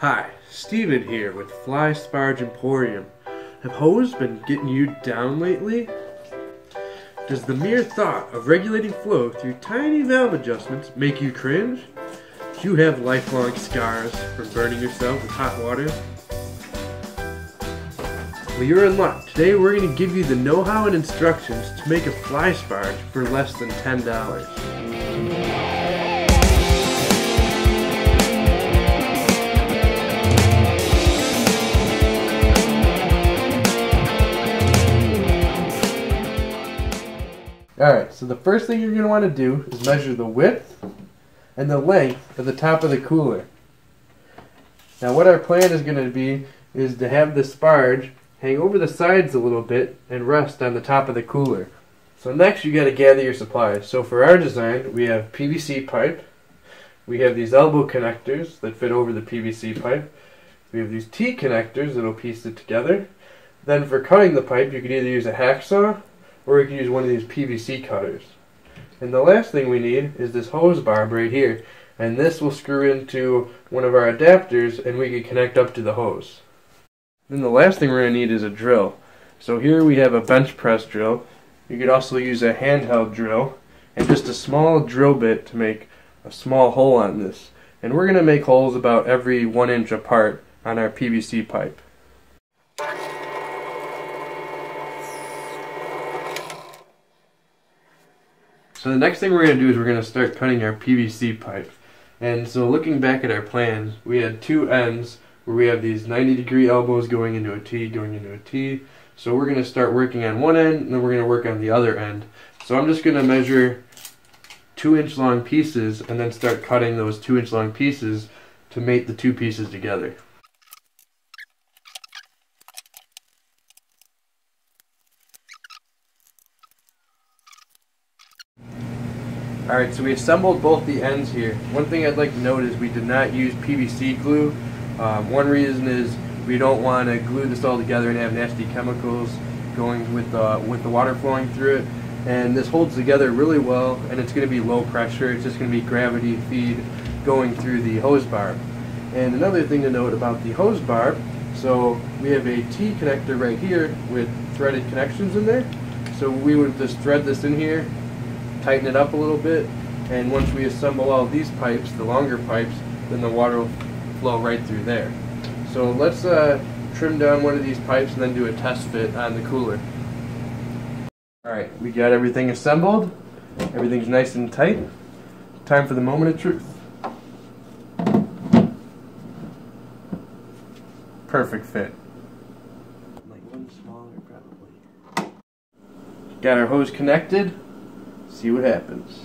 Hi, Steven here with Fly Sparge Emporium. Have hose been getting you down lately? Does the mere thought of regulating flow through tiny valve adjustments make you cringe? Do you have lifelong scars from burning yourself with hot water? Well, you're in luck. Today we're going to give you the know-how and instructions to make a Fly Sparge for less than $10. Alright, so the first thing you're going to want to do is measure the width and the length of the top of the cooler. Now what our plan is going to be is to have the sparge hang over the sides a little bit and rest on the top of the cooler. So next you got to gather your supplies. So for our design we have PVC pipe, we have these elbow connectors that fit over the PVC pipe, we have these T connectors that will piece it together. Then for cutting the pipe you could either use a hacksaw or you can use one of these PVC cutters. And the last thing we need is this hose barb right here, and this will screw into one of our adapters and we can connect up to the hose. Then the last thing we're going to need is a drill. So here we have a bench press drill. You could also use a handheld drill and just a small drill bit to make a small hole on this. And we're going to make holes about every 1 inch apart on our PVC pipe. So the next thing we're going to do is we're going to start cutting our PVC pipe. And so looking back at our plans, we had two ends where we have these 90-degree elbows going into a T, going into a T. So we're going to start working on one end, and then we're going to work on the other end. So I'm just going to measure 2-inch long pieces and then start cutting those 2-inch long pieces to mate the two pieces together. Alright, so we assembled both the ends here. One thing I'd like to note is we did not use PVC glue. One reason is we don't want to glue this all together and have nasty chemicals going with the water flowing through it. And this holds together really well, and it's going to be low pressure. It's just going to be gravity feed going through the hose barb. And another thing to note about the hose barb, so we have a T connector right here with threaded connections in there. So we would just thread this in here, tighten it up a little bit, and once we assemble all these pipes, the longer pipes, then the water will flow right through there. So let's trim down one of these pipes and then do a test fit on the cooler. Alright, we got everything assembled, everything's nice and tight. Time for the moment of truth. Perfect fit. Like one smaller probably. Got our hose connected. See what happens.